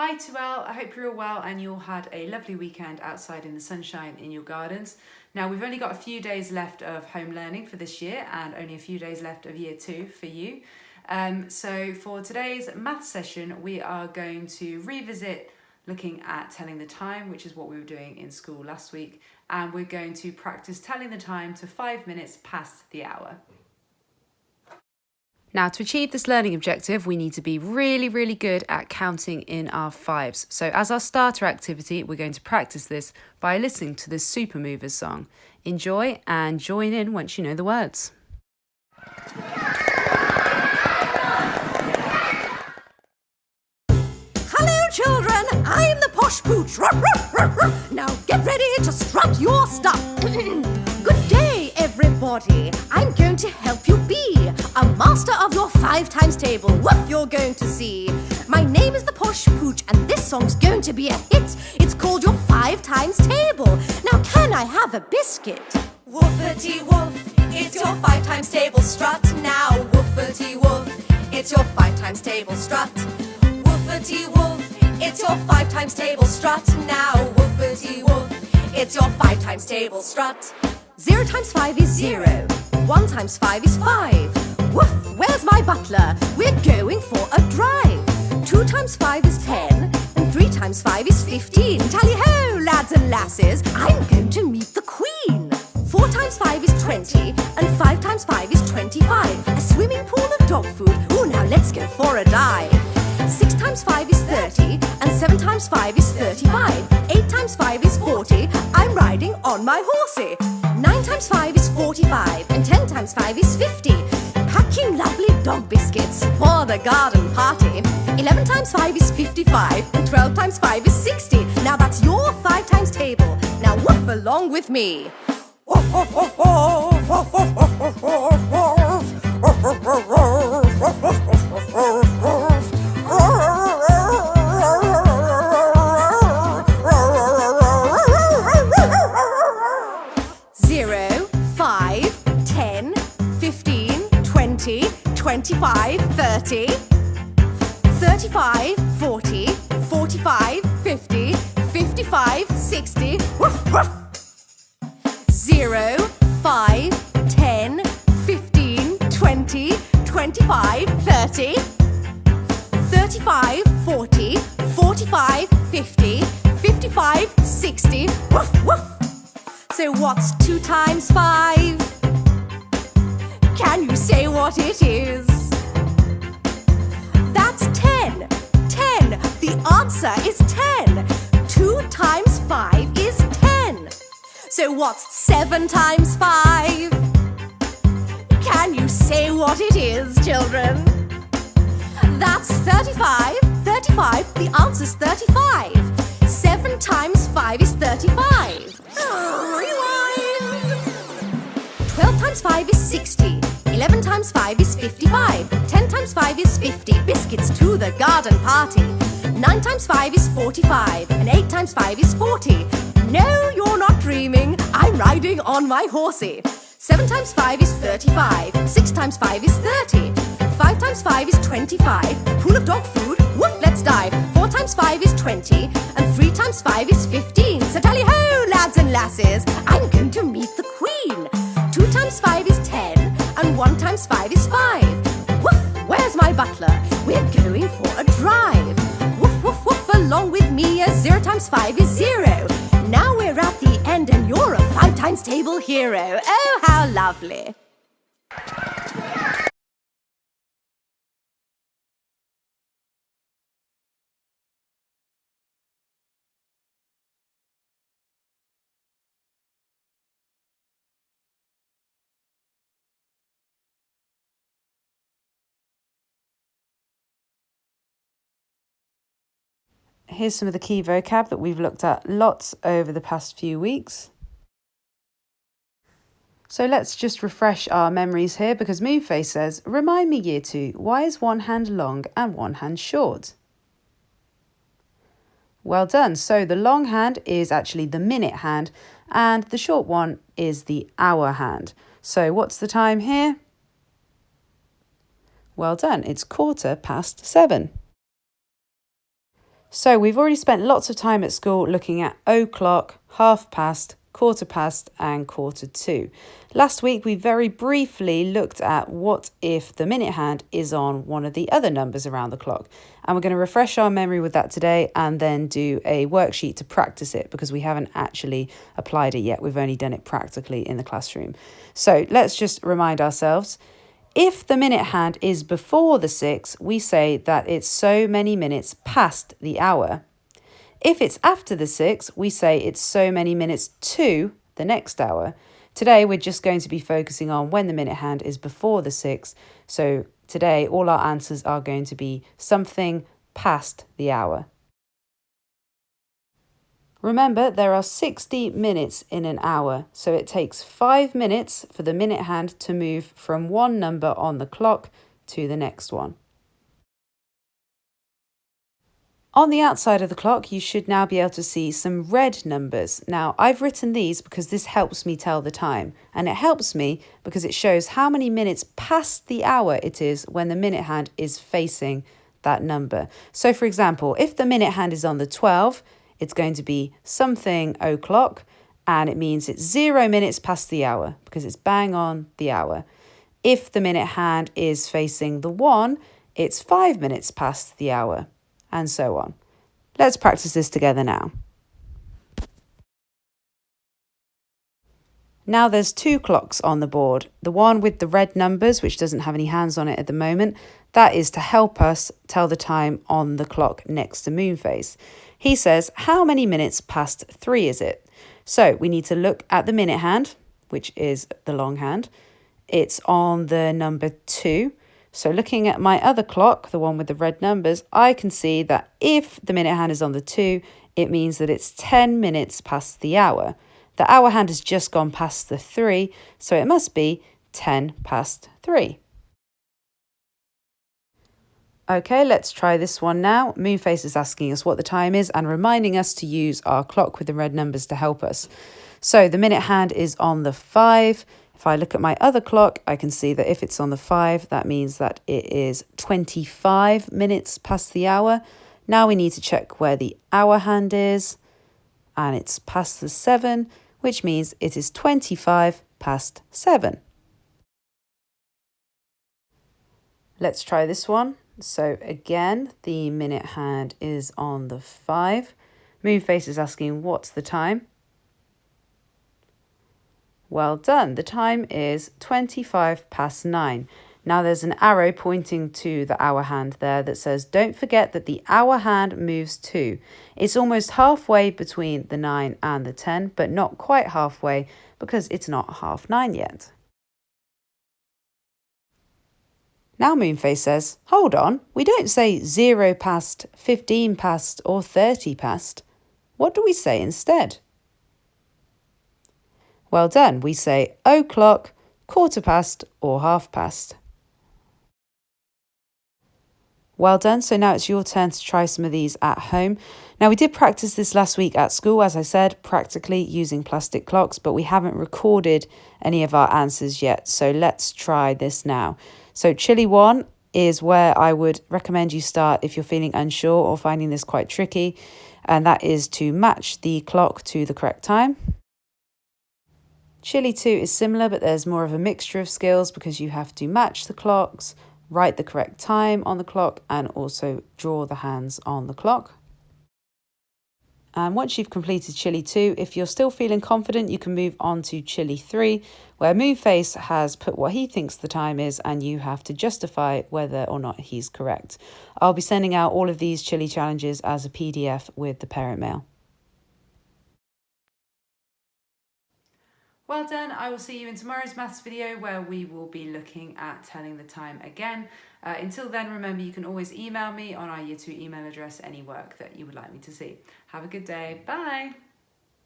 Hi to all, I hope you're all well and you all had a lovely weekend outside in the sunshine in your gardens. Now we've only got a few days left of home learning for this year and only a few days left of year 2 for you. So for today's math session we are going to revisit looking at telling the time, which is what we were doing in school last week, and we're going to practice telling the time to 5 minutes past the hour. Now, to achieve this learning objective, we need to be really good at counting in our fives. So as our starter activity, we're going to practice this by listening to this Super Movers song. Enjoy and join in once you know the words. Hello, children. I'm the posh pooch. Now get ready to strut your stuff. Good day, everybody. I'm going to help you be a master of your 5 times table. Woof, you're going to see. My name is the Posh Pooch, and this song's going to be a hit. It's called your 5 times table. Now, can I have a biscuit? Woofity woof, it's your 5 times table strut. Now, woofity woof, it's your 5 times table strut. Woofity woof, it's your 5 times table strut. Now, woofity woof, it's your 5 times table strut. 0 times 5 is 0. 1 times 5 is 5. Woof, where's my butler? We're going for a drive. 2 times 5 is 10. And 3 times 5 is 15. Tally-ho, lads and lasses, I'm going to meet the Queen. 4 times 5 is 20. And 5 times 5 is 25. A swimming pool of dog food. Ooh, now let's go for a dive. 6 times 5 is 30. And 7 times 5 is 35. 8 times 5 is 40. I'm riding on my horsey. 9 times 5 is 45, and 10 times 5 is 50. Packing lovely dog biscuits for the garden party. 11 times 5 is 55, and 12 times 5 is 60. Now that's your 5 times table. Now woof along with me. Woof, woof, woof, woof, woof, woof, woof, woof, woof, woof, woof, woof. 25, 30, 35, 40, 45, 50, 55, 60, woof, woof. 0, 5, 10, 15, 20, 25, 30, 35, 40, 45, 50, 55, 60, woof, woof. So what's 2 times 5? Can you say what it is? That's 10. 10. The answer is 10. 2 times 5 is 10. So what's 7 times 5? Can you say what it is, children? That's 35. 35. The answer's 35. 7 times 5 is 35. Rewind. 12 times 5 is 60. 11 times 5 is 55. 10 times 5 is 50. Biscuits to the garden party. 9 times 5 is 45. And 8 times 5 is 40. No, you're not dreaming. I'm riding on my horsey. 7 times 5 is 35. 6 times 5 is 30. 5 times 5 is 25. A pool of dog food. Woof, let's dive. 4 times 5 is 20. And 3 times 5 is 15. So tally-ho, lads and lasses, I'm going to meet the Queen. 2 times 5 is 10. And 1 times 5 is 5. Woof, where's my butler? We're going for a drive. Woof, woof, woof, along with me as 0 times 5 is 0. Now we're at the end and you're a 5 times table hero. Oh, how lovely. Here's some of the key vocab that we've looked at lots over the past few weeks. So let's just refresh our memories here because Moveface says, remind me year 2, why is one hand long and one hand short? Well done. So the long hand is actually the minute hand and the short one is the hour hand. So what's the time here? Well done, it's 7:15. So we've already spent lots of time at school looking at o'clock, half past, quarter past and quarter to. Last week we very briefly looked at what if the minute hand is on one of the other numbers around the clock. And we're going to refresh our memory with that today and then do a worksheet to practice it because we haven't actually applied it yet. We've only done it practically in the classroom. So let's just remind ourselves. If the minute hand is before the 6, we say that it's so many minutes past the hour. If it's after the 6, we say it's so many minutes to the next hour. Today, we're just going to be focusing on when the minute hand is before the 6. So today, all our answers are going to be something past the hour. Remember, there are 60 minutes in an hour, so it takes 5 minutes for the minute hand to move from one number on the clock to the next one. On the outside of the clock, you should now be able to see some red numbers. Now, I've written these because this helps me tell the time, and it helps me because it shows how many minutes past the hour it is when the minute hand is facing that number. So, for example, if the minute hand is on the 12, it's going to be something o'clock, and it means it's 0 minutes past the hour because it's bang on the hour. If the minute hand is facing the 1, it's 5 minutes past the hour, and so on. Let's practice this together now. Now there's 2 clocks on the board. The one with the red numbers, which doesn't have any hands on it at the moment, that is to help us tell the time on the clock next to Moonface. He says, how many minutes past 3 is it? So we need to look at the minute hand, which is the long hand. It's on the number 2. So looking at my other clock, the one with the red numbers, I can see that if the minute hand is on the 2, it means that it's 10 minutes past the hour. The hour hand has just gone past the 3, so it must be 10 past 3. Okay, let's try this one now. Moonface is asking us what the time is and reminding us to use our clock with the red numbers to help us. So the minute hand is on the 5. If I look at my other clock, I can see that if it's on the 5, that means that it is 25 minutes past the hour. Now we need to check where the hour hand is, and it's past the 7, which means it is 25 past 7. Let's try this one. So again, the minute hand is on the 5. Moonface is asking, what's the time? Well done. The time is 25 past 9. Now there's an arrow pointing to the hour hand there that says, don't forget that the hour hand moves too. It's almost halfway between the 9 and the 10, but not quite halfway because it's not 9:30 yet. Now Moonface says, hold on, we don't say 0 past, 15 past or 30 past. What do we say instead? Well done, we say o'clock, quarter past or half past. Well done, so now it's your turn to try some of these at home. Now we did practice this last week at school, as I said, practically using plastic clocks, but we haven't recorded any of our answers yet, so let's try this now. So Chili 1 is where I would recommend you start if you're feeling unsure or finding this quite tricky, and that is to match the clock to the correct time. Chili 2 is similar, but there's more of a mixture of skills because you have to match the clocks, write the correct time on the clock, and also draw the hands on the clock. And once you've completed Chili 2, if you're still feeling confident, you can move on to Chili 3, where Moonface has put what he thinks the time is, and you have to justify whether or not he's correct. I'll be sending out all of these Chili challenges as a PDF with the parent mail. Well done. I will see you in tomorrow's maths video where we will be looking at telling the time again. Until then, remember you can always email me on our Year 2 email address any work that you would like me to see. Have a good day. Bye.